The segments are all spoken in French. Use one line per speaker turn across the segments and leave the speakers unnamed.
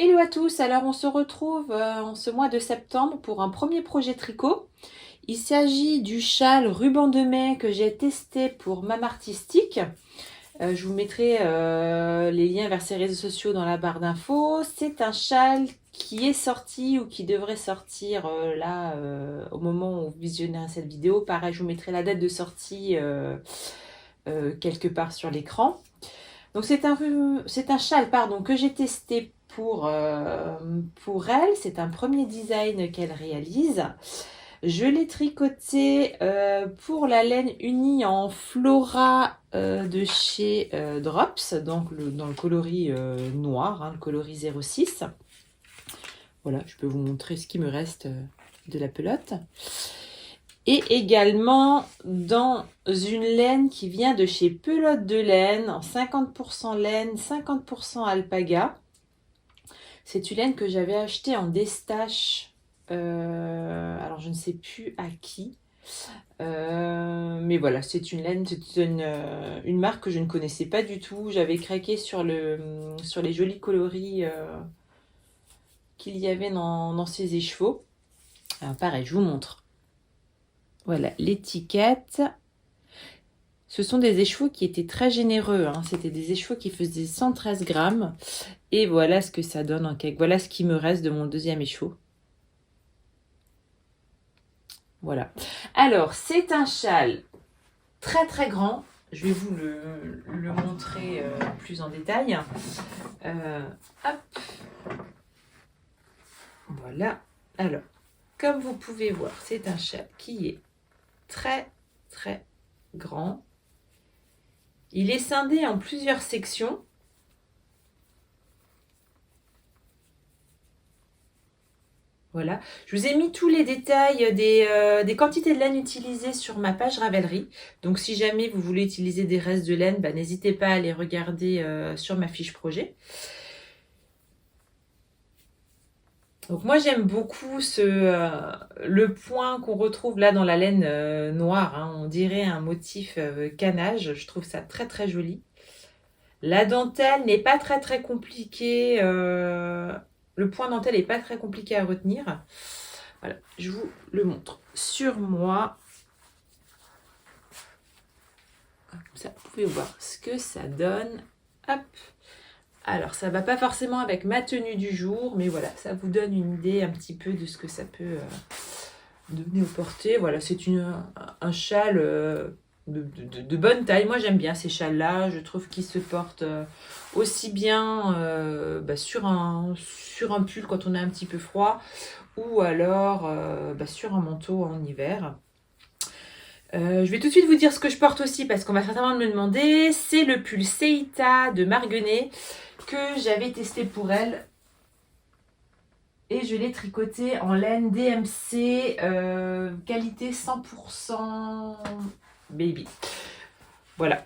Hello à tous, alors on se retrouve en ce mois de septembre pour un premier projet tricot. Il s'agit du châle ruban de mai que j'ai testé pour Mam Artistique. Je vous mettrai les liens vers ses réseaux sociaux dans la barre d'infos. C'est un châle qui est sorti ou qui devrait sortir au moment où vous visionnerez cette vidéo. Pareil, je vous mettrai la date de sortie quelque part sur l'écran. Donc c'est un châle que j'ai testé pour elle. C'est un premier design qu'elle réalise. Je l'ai tricoté pour la laine unie en Flora de chez Drops, donc dans le coloris noir, hein, le coloris 06. Voilà, je peux vous montrer ce qui me reste de la pelote. Et également dans une laine qui vient de chez Pelote de laine, en 50% laine, 50% alpaga. C'est une laine que j'avais achetée en destache, alors je ne sais plus à qui. Mais voilà, c'est une laine, c'est une marque que je ne connaissais pas du tout. J'avais craqué sur les jolis coloris qu'il y avait dans ces écheveaux. Alors pareil, je vous montre. Voilà, l'étiquette. Ce sont des écheveaux qui étaient très généreux. Hein. C'était des écheveaux qui faisaient 113 grammes. Et voilà ce que ça donne en cake. Voilà ce qui me reste de mon deuxième écheveau. Voilà. Alors, c'est un châle très très grand. Je vais vous le montrer plus en détail. Hop. Voilà. Alors, comme vous pouvez voir, c'est un châle qui est très très grand. Il est scindé en plusieurs sections. Voilà, je vous ai mis tous les détails des quantités de laine utilisées sur ma page Ravelry. Donc si jamais vous voulez utiliser des restes de laine, n'hésitez pas à les regarder sur ma fiche projet. Donc moi j'aime beaucoup le point qu'on retrouve là dans la laine noire. Hein. On dirait un motif canage. Je trouve ça très très joli. La dentelle n'est pas très très compliquée. Le point dentelle n'est pas très compliqué à retenir. Voilà, je vous le montre sur moi. Comme ça, vous pouvez voir ce que ça donne. Hop. Alors, ça ne va pas forcément avec ma tenue du jour, mais voilà, ça vous donne une idée un petit peu de ce que ça peut donner au porté. Voilà, c'est un châle de bonne taille. Moi, j'aime bien ces châles-là. Je trouve qu'ils se portent aussi bien sur un pull quand on a un petit peu froid, ou alors sur un manteau en hiver. Je vais tout de suite vous dire ce que je porte aussi, parce qu'on va certainement me le demander. C'est le pull Seita de Marguenet que j'avais testé pour elle. Et je l'ai tricoté en laine DMC, qualité 100% baby. Voilà.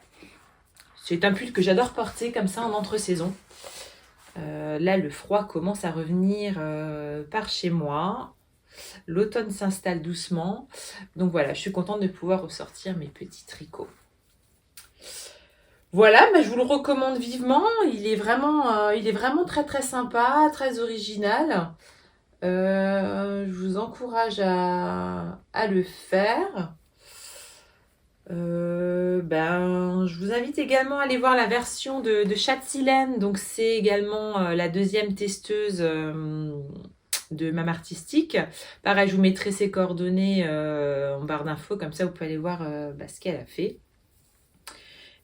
C'est un pull que j'adore porter comme ça en entre-saison. Là, le froid commence à revenir par chez moi. L'automne s'installe doucement. Donc voilà, je suis contente de pouvoir ressortir mes petits tricots. Voilà, je vous le recommande vivement. Il est vraiment très très sympa, très original. Je vous encourage à le faire. Je vous invite également à aller voir la version de Chatsilène. Donc c'est également la deuxième testeuse de Mam Artistique. Pareil, je vous mettrai ses coordonnées en barre d'infos, comme ça vous pouvez aller voir ce qu'elle a fait.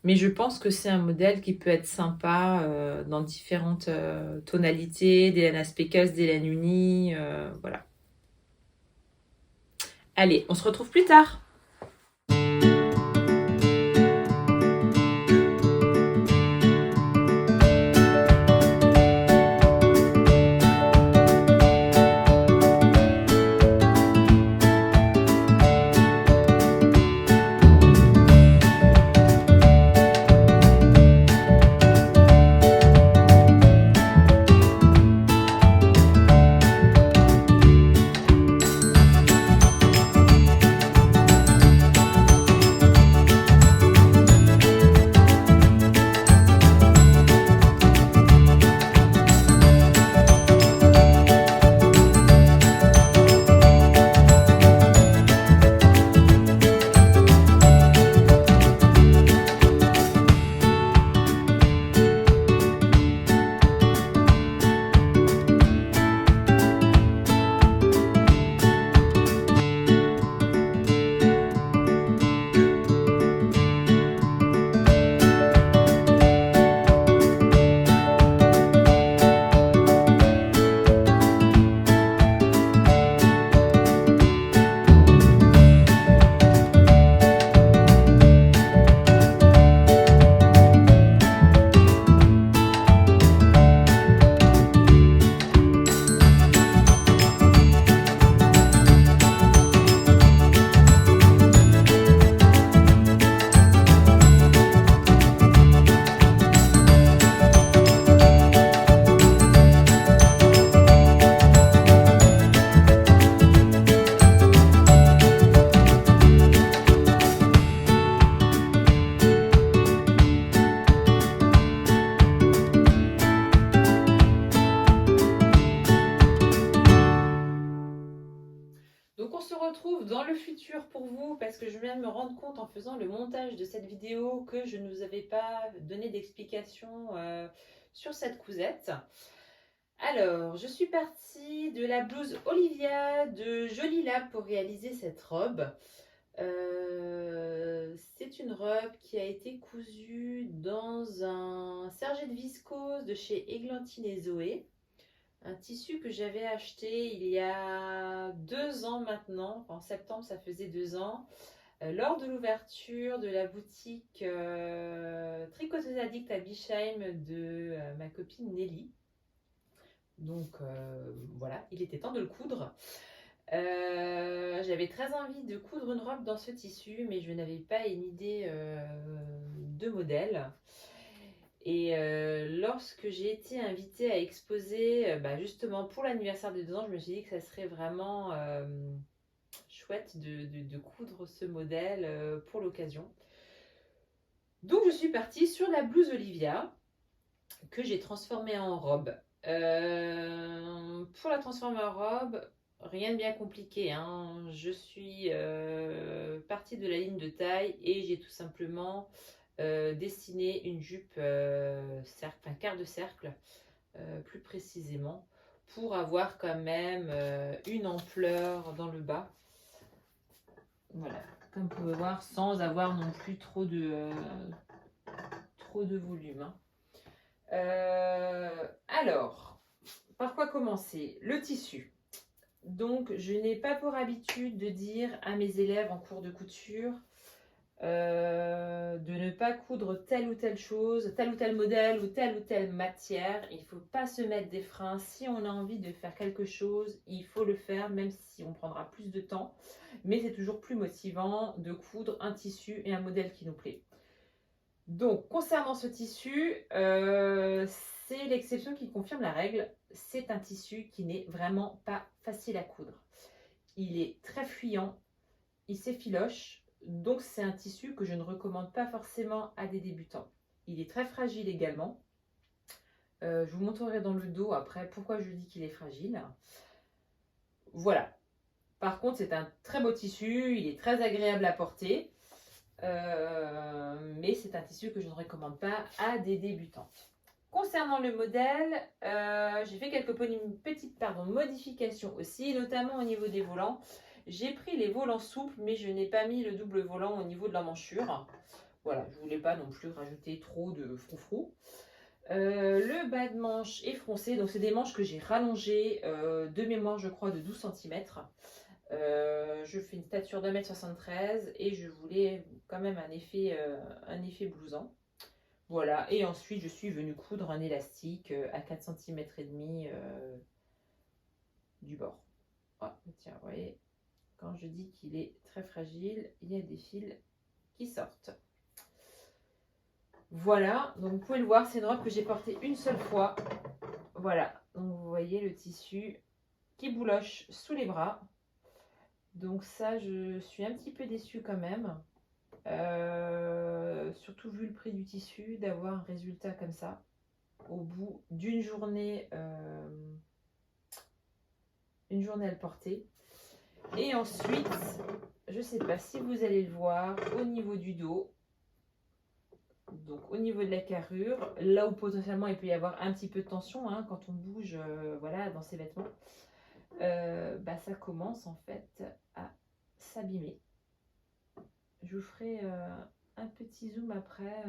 Mais je pense que c'est un modèle qui peut être sympa dans différentes tonalités, des laines à speckles, des laines unies, voilà. Allez, on se retrouve plus tard. vous parce que je viens de me rendre compte en faisant le montage de cette vidéo que je ne vous avais pas donné d'explication sur cette cousette. Alors, je suis partie de la blouse Olivia de Jolie Lab pour réaliser cette robe. C'est une robe qui a été cousue dans un serge de viscose de chez Églantine et Zoé. Un tissu que j'avais acheté il y a 2 ans maintenant. En septembre, ça faisait 2 ans. Lors de l'ouverture de la boutique Tricoteuse Addict à Bischheim de ma copine Nelly. Donc voilà, il était temps de le coudre. J'avais très envie de coudre une robe dans ce tissu, mais je n'avais pas une idée de modèle. Et lorsque j'ai été invitée à exposer, justement pour l'anniversaire de 2 ans, je me suis dit que ça serait vraiment chouette de coudre ce modèle pour l'occasion. Donc je suis partie sur la blouse Olivia que j'ai transformée en robe. Pour la transformer en robe, rien de bien compliqué, hein. Je suis partie de la ligne de taille et j'ai tout simplement dessiné une jupe cercle, un quart de cercle plus précisément, pour avoir quand même une ampleur dans le bas. Voilà, comme vous pouvez voir, sans avoir non plus trop de volume, hein. Alors, par quoi commencer? Le tissu. Donc, je n'ai pas pour habitude de dire à mes élèves en cours de couture de ne pas coudre telle ou telle chose, tel ou tel modèle ou telle matière. Il ne faut pas se mettre des freins. Si on a envie de faire quelque chose, il faut le faire, même si on prendra plus de temps. Mais c'est toujours plus motivant de coudre un tissu et un modèle qui nous plaît. Donc, concernant ce tissu, c'est l'exception qui confirme la règle. C'est un tissu qui n'est vraiment pas facile à coudre. Il est très fuyant, il s'effiloche, donc c'est un tissu que je ne recommande pas forcément à des débutants. Il est très fragile également. Je vous montrerai dans le dos après pourquoi je dis qu'il est fragile. Voilà. Par contre, c'est un très beau tissu, il est très agréable à porter. Mais c'est un tissu que je ne recommande pas à des débutantes. Concernant le modèle, j'ai fait quelques petites modifications aussi, notamment au niveau des volants. J'ai pris les volants souples, mais je n'ai pas mis le double volant au niveau de la manchure. Voilà, je ne voulais pas non plus rajouter trop de froufrou. Le bas de manche est froncé, donc c'est des manches que j'ai rallongées de mémoire, je crois, de 12 cm. Je fais une stature de 1m73 et je voulais quand même un effet blousant. Voilà, et ensuite je suis venue coudre un élastique à 4 cm et demi du bord. Ah, tiens, vous voyez, quand je dis qu'il est très fragile, il y a des fils qui sortent. Voilà, donc vous pouvez le voir, c'est une robe que j'ai portée une seule fois. Voilà, donc vous voyez le tissu qui bouloche sous les bras. Donc ça, je suis un petit peu déçue quand même. Surtout vu le prix du tissu, d'avoir un résultat comme ça au bout d'une journée à le porter. Et ensuite, je sais pas si vous allez le voir au niveau du dos, donc au niveau de la carrure, là où potentiellement il peut y avoir un petit peu de tension hein, quand on bouge voilà, dans ses vêtements, ça commence en fait à s'abîmer. Je vous ferai un petit zoom après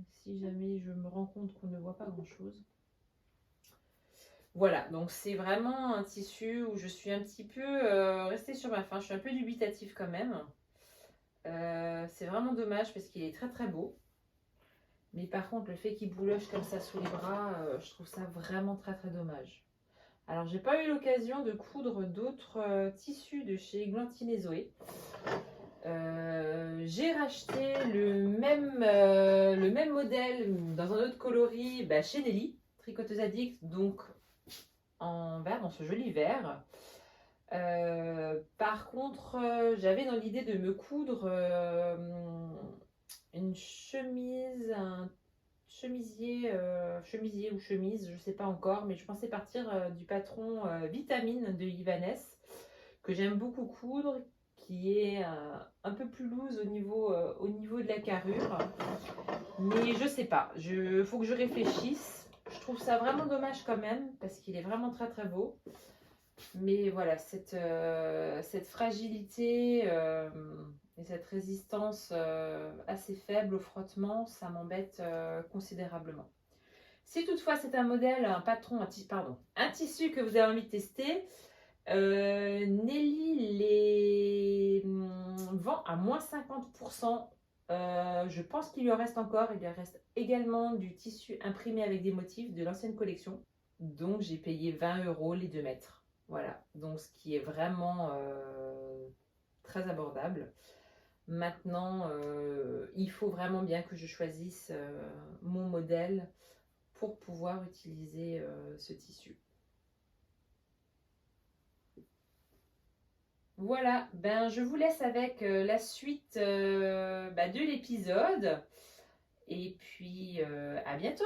si jamais je me rends compte qu'on ne voit pas grand chose. Voilà, donc c'est vraiment un tissu où je suis un petit peu restée sur ma faim. Je suis un peu dubitative quand même. C'est vraiment dommage parce qu'il est très très beau. Mais par contre, le fait qu'il bouloche comme ça sous les bras, je trouve ça vraiment très très dommage. Alors, j'ai pas eu l'occasion de coudre d'autres tissus de chez Églantine et Zoé. J'ai racheté le même modèle dans un autre coloris chez Nelly, Tricoteuse Addict, donc en vert, dans ce joli vert. Par contre, j'avais dans l'idée de me coudre une chemise, un chemisier ou chemise, je sais pas encore, mais je pensais partir du patron Vitamine de Ibanez, que j'aime beaucoup coudre, qui est un peu plus loose au niveau de la carrure. Mais je sais pas, faut que je réfléchisse. Je trouve ça vraiment dommage quand même, parce qu'il est vraiment très très beau. Mais voilà, cette fragilité et cette résistance assez faible au frottement, ça m'embête considérablement. Si toutefois c'est un modèle, un tissu que vous avez envie de tester, Nelly les vend à moins 50%. Je pense qu'il lui en reste encore. Il lui reste également du tissu imprimé avec des motifs de l'ancienne collection. Donc j'ai payé 20 € les 2 mètres. Voilà, donc ce qui est vraiment très abordable. Maintenant, il faut vraiment bien que je choisisse mon modèle pour pouvoir utiliser ce tissu. Voilà, ben je vous laisse avec la suite de l'épisode. Et puis à bientôt.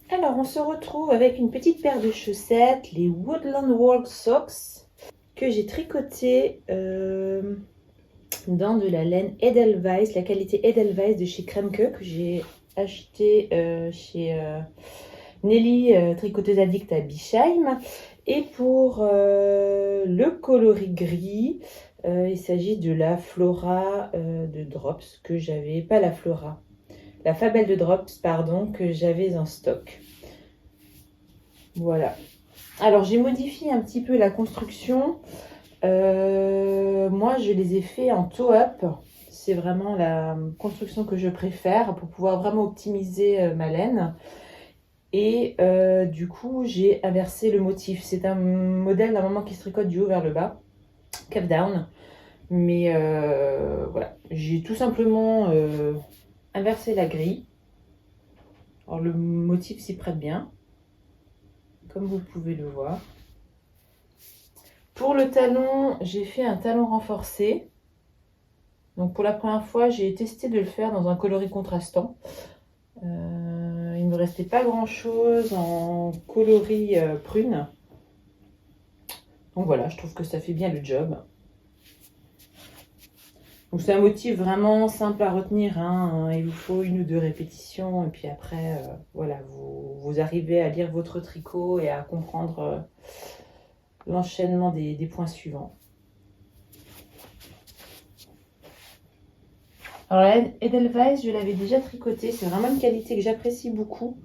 Alors, on se retrouve avec une petite paire de chaussettes, les Woodland Work Socks, que j'ai tricotées dans de la laine Edelweiss, la qualité Edelweiss de chez Kremke, que j'ai acheté chez Nelly, tricoteuse addict à Bischheim. Et pour le coloris gris, il s'agit de la Flora de Drops que j'avais, pas la Flora, la Fabelle de Drops, pardon, que j'avais en stock. Voilà. Alors, j'ai modifié un petit peu la construction. Moi, je les ai fait en toe-up. C'est vraiment la construction que je préfère pour pouvoir vraiment optimiser ma laine. Et du coup, j'ai inversé le motif. C'est un modèle normalement qui se tricote du haut vers le bas, cuff down. Mais voilà, j'ai tout simplement inversé la grille. Alors le motif s'y prête bien, comme vous pouvez le voir. Pour le talon, j'ai fait un talon renforcé. Donc pour la première fois, j'ai testé de le faire dans un coloris contrastant. Il ne me restait pas grand chose en coloris prune. Donc voilà, je trouve que ça fait bien le job. Donc c'est un motif vraiment simple à retenir, hein. Il vous faut 1 ou 2 répétitions et puis après, voilà, vous arrivez à lire votre tricot et à comprendre l'enchaînement des points suivants. Alors la Edelweiss, je l'avais déjà tricotée, c'est vraiment une qualité que j'apprécie beaucoup.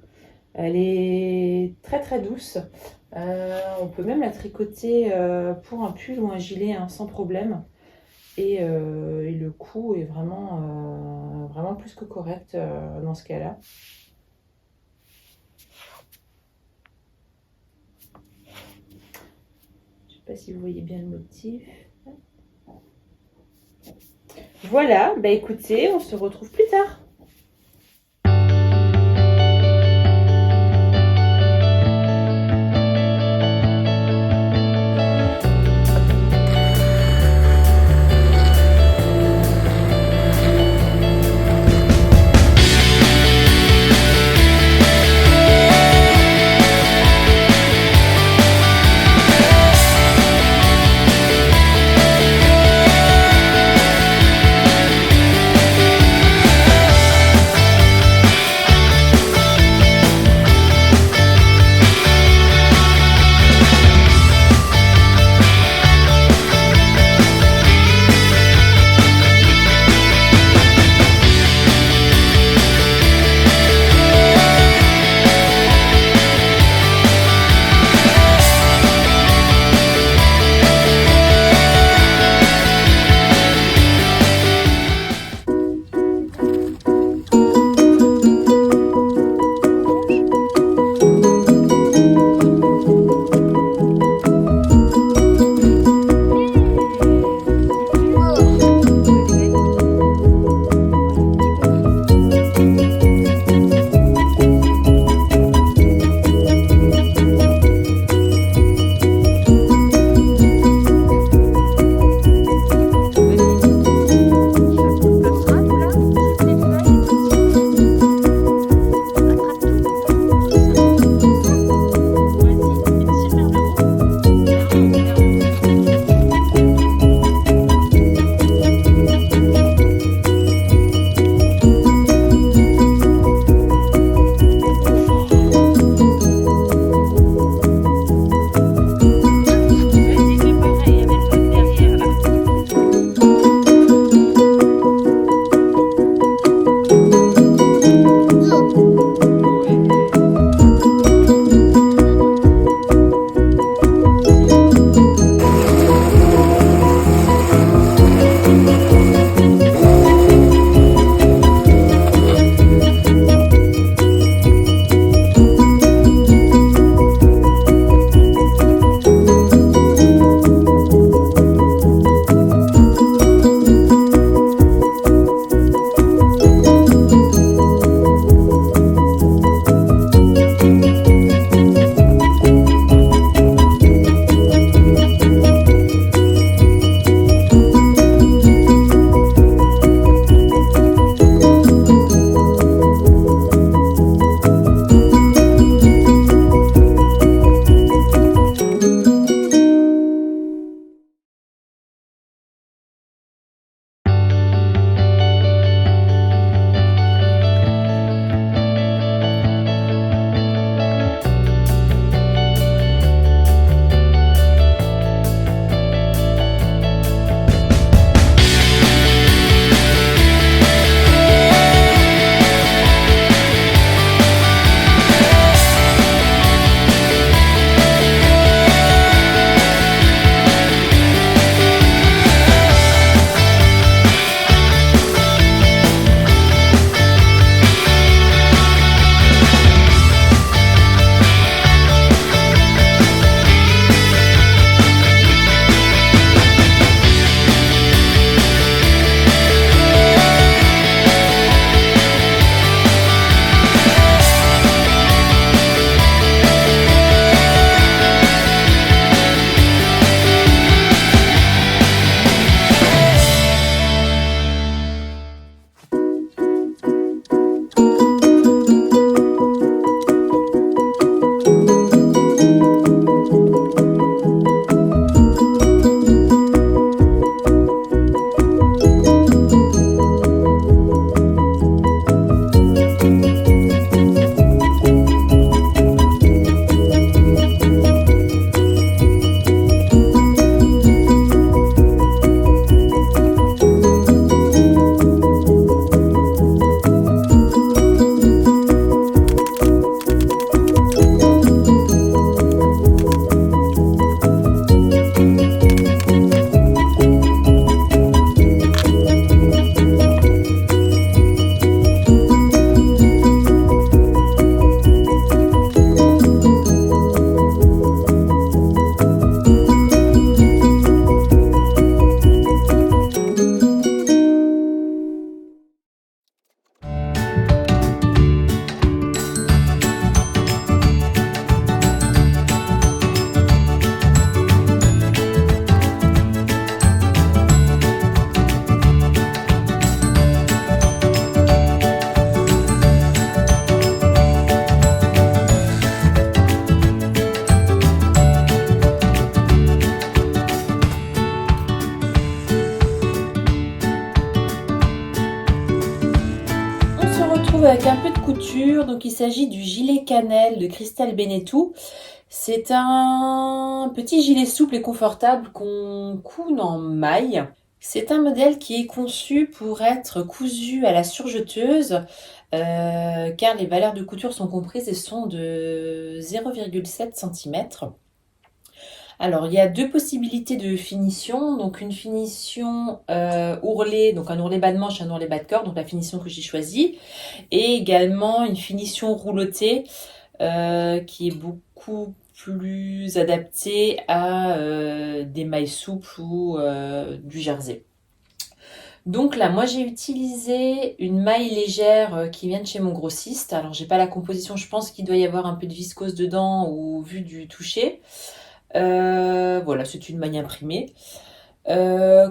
Elle est très très douce. On peut même la tricoter pour un pull ou un gilet, hein, sans problème. Et le coût est vraiment plus que correct dans ce cas-là. Je sais pas si vous voyez bien le motif. Voilà, bah écoutez, on se retrouve plus tard. retrouve avec un peu de couture. Donc il s'agit du gilet cannelle de Cristal Benetou. C'est un petit gilet souple et confortable qu'on coud en maille. C'est un modèle qui est conçu pour être cousu à la surjeteuse, car les valeurs de couture sont comprises et sont de 0,7 cm. Alors, il y a deux possibilités de finition. Donc, une finition ourlée, donc un ourlet bas de manche et un ourlet bas de corps, donc la finition que j'ai choisie. Et également une finition roulottée qui est beaucoup plus adaptée à des mailles souples ou du jersey. Donc là, moi j'ai utilisé une maille légère qui vient de chez mon grossiste. Alors, j'ai pas la composition, je pense qu'il doit y avoir un peu de viscose dedans au vu du toucher. Voilà, c'est une maille imprimée.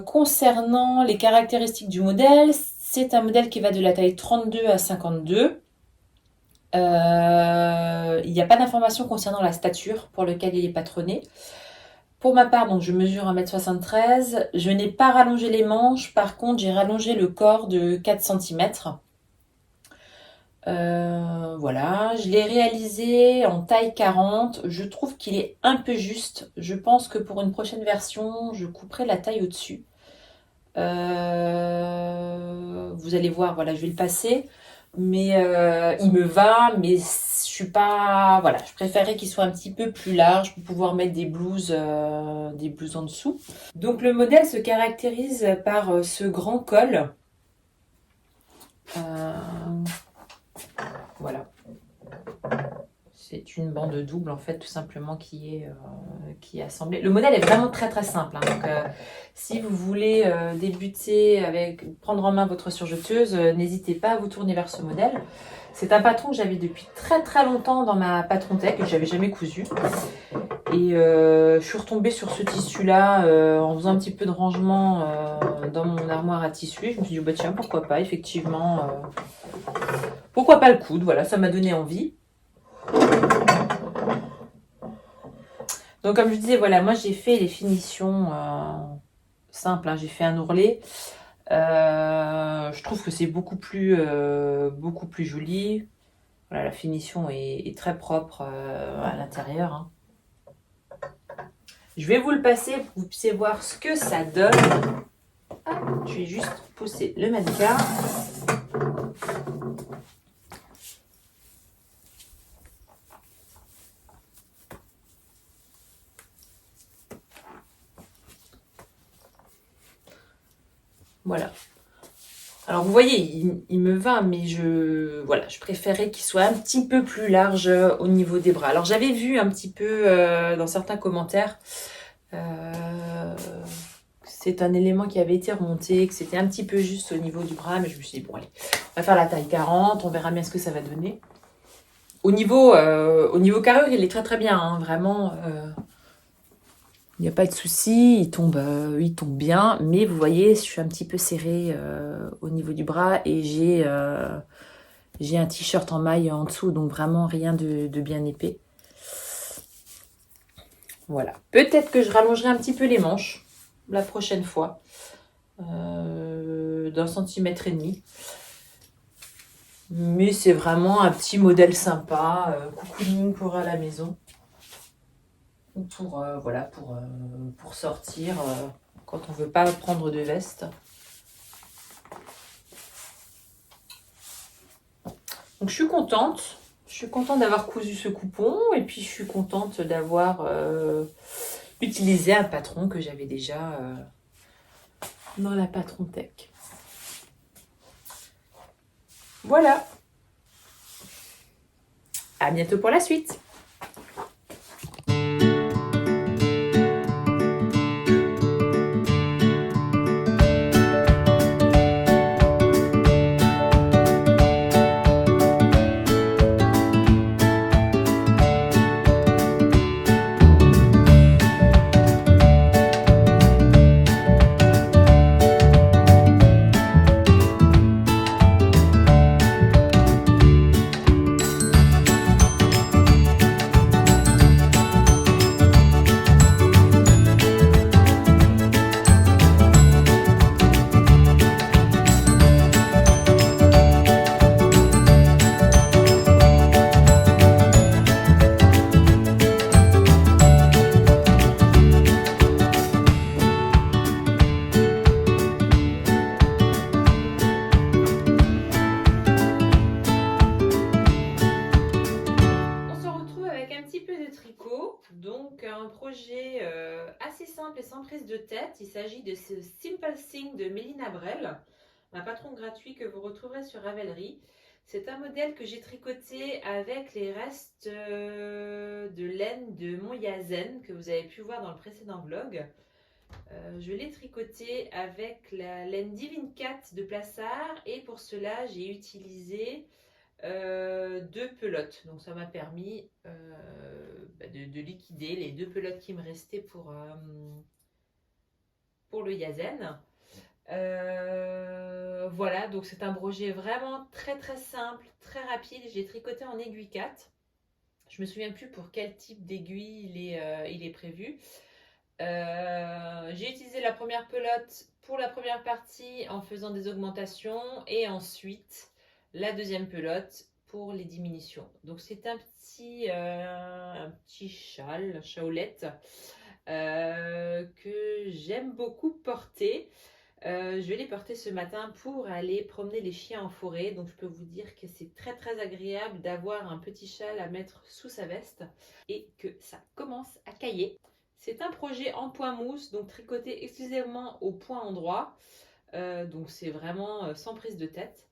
Concernant les caractéristiques du modèle, c'est un modèle qui va de la taille 32 à 52. Il n'y a pas d'information concernant la stature pour laquelle il est patronné. Pour ma part, donc je mesure 1,73 m. Je n'ai pas rallongé les manches, par contre j'ai rallongé le corps de 4 cm. Voilà, je l'ai réalisé en taille 40. Je trouve qu'il est un peu juste. Je pense que pour une prochaine version, je couperai la taille au-dessus. Vous allez voir, voilà, je vais le passer. Mais il me va, mais je suis pas... Voilà, je préférais qu'il soit un petit peu plus large pour pouvoir mettre des blouses en dessous. Donc le modèle se caractérise par ce grand col. Voilà. C'est une bande double en fait tout simplement qui est assemblée. Le modèle est vraiment très très simple. Hein. Donc si vous voulez débuter avec prendre en main votre surjeteuse, n'hésitez pas à vous tourner vers ce modèle. C'est un patron que j'avais depuis très très longtemps dans ma patron tech que j'avais jamais cousu. Et je suis retombée sur ce tissu là en faisant un petit peu de rangement dans mon armoire à tissu. Je me suis dit bah tiens pourquoi pas effectivement. Pourquoi pas le coudre, voilà, ça m'a donné envie. Donc comme je disais, voilà, moi j'ai fait les finitions simples, hein. J'ai fait un ourlet. Je trouve que c'est beaucoup plus joli. Voilà, la finition est très propre à l'intérieur. Hein. Je vais vous le passer pour que vous puissiez voir ce que ça donne. Ah, je vais juste pousser le mannequin. Voilà. Alors vous voyez, il me va, mais je préférais qu'il soit un petit peu plus large au niveau des bras. Alors j'avais vu un petit peu dans certains commentaires, c'est un élément qui avait été remonté, que c'était un petit peu juste au niveau du bras, mais je me suis dit bon allez, on va faire la taille 40, on verra bien ce que ça va donner. Au niveau carrure, il est très très bien, hein, vraiment. Il n'y a pas de souci, il tombe bien, mais vous voyez, je suis un petit peu serrée au niveau du bras et j'ai un t-shirt en maille en dessous, donc vraiment rien de bien épais. Voilà. Peut-être que je rallongerai un petit peu les manches la prochaine fois, d'1,5 cm. Mais c'est vraiment un petit modèle sympa, cocooning pour à la maison. Pour sortir quand on veut pas prendre de veste. Donc je suis contente d'avoir cousu ce coupon et puis je suis contente d'avoir utilisé un patron que j'avais déjà dans la patron tech. Voilà. À bientôt pour la suite. projet assez simple et sans prise de tête. Il s'agit de ce Simple Thing de Mélina Brel, un patron gratuit que vous retrouverez sur Ravelry. C'est un modèle que j'ai tricoté avec les restes de laine de mon Yazen que vous avez pu voir dans le précédent vlog. Je l'ai tricoté avec la laine Divine Cat de Plassard et pour cela j'ai utilisé 2 pelotes. Donc ça m'a permis de liquider les 2 pelotes qui me restaient pour le Yazen. Voilà, donc c'est un projet vraiment très simple, très rapide. J'ai tricoté en aiguille 4. Je me souviens plus pour quel type d'aiguille il est prévu. J'ai utilisé la première pelote pour la première partie en faisant des augmentations et ensuite la deuxième pelote pour les diminutions. Donc c'est un petit châle, chaulette que j'aime beaucoup porter. Je vais les porter ce matin pour aller promener les chiens en forêt. Donc je peux vous dire que c'est très agréable d'avoir un petit châle à mettre sous sa veste et que ça commence à cailler. C'est un projet en point mousse, donc tricoté exclusivement au point endroit. Donc c'est vraiment sans prise de tête.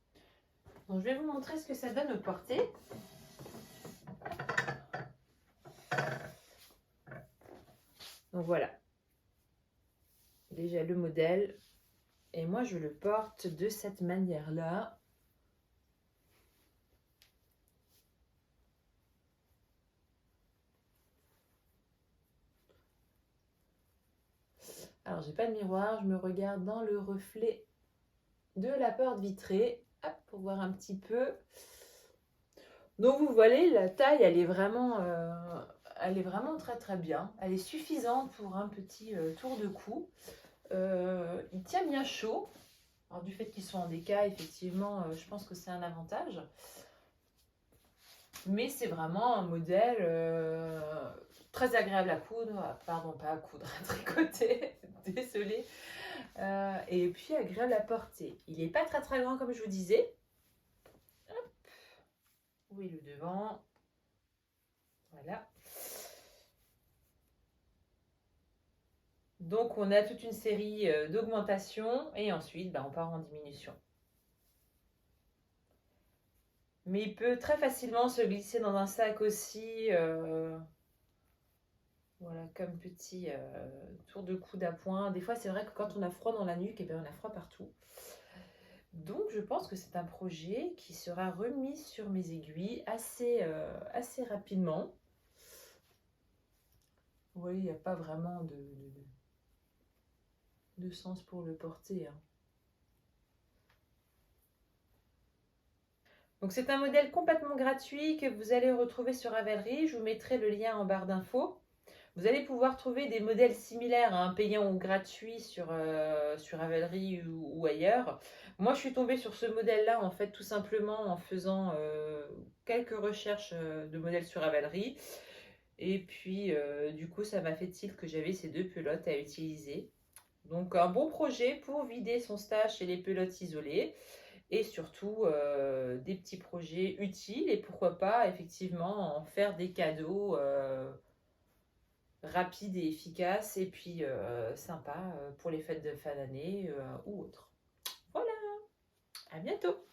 Donc je vais vous montrer ce que ça donne au porté. Donc voilà. Déjà le modèle. Et moi je le porte de cette manière-là. Alors j'ai pas de miroir, je me regarde dans le reflet de la porte vitrée. Hop, pour voir un petit peu. Donc vous voyez, la taille, elle est vraiment très bien. Elle est suffisante pour un petit tour de cou. Il tient bien chaud. Alors du fait qu'ils sont en déca, effectivement, je pense que c'est un avantage. Mais c'est vraiment un modèle très agréable à coudre. Pardon, pas à coudre, à tricoter. Désolée. Et puis agréable à porter. Il n'est pas très grand comme je vous disais. Hop. Oui, le devant. Voilà. Donc on a toute une série d'augmentations et ensuite on part en diminution. Mais il peut très facilement se glisser dans un sac aussi. Voilà, comme petit tour de coude à point. Des fois c'est vrai que quand on a froid dans la nuque, on a froid partout. Donc je pense que c'est un projet qui sera remis sur mes aiguilles assez rapidement. Vous voyez, il n'y a pas vraiment de sens pour le porter. Donc c'est un modèle complètement gratuit que vous allez retrouver sur Ravelry. Je vous mettrai le lien en barre d'infos. Vous allez pouvoir trouver des modèles similaires à un payant ou gratuit sur Ravelry ou ailleurs. Moi, je suis tombée sur ce modèle-là, en fait, tout simplement en faisant quelques recherches de modèles sur Ravelry. Et puis, du coup, ça m'a fait tilt que j'avais ces 2 pelotes à utiliser. Donc, un bon projet pour vider son stash et les pelotes isolées. Et surtout, des petits projets utiles. Et pourquoi pas, effectivement, en faire des cadeaux rapides et efficaces. Et puis, sympa pour les fêtes de fin d'année ou autres. Voilà, à bientôt!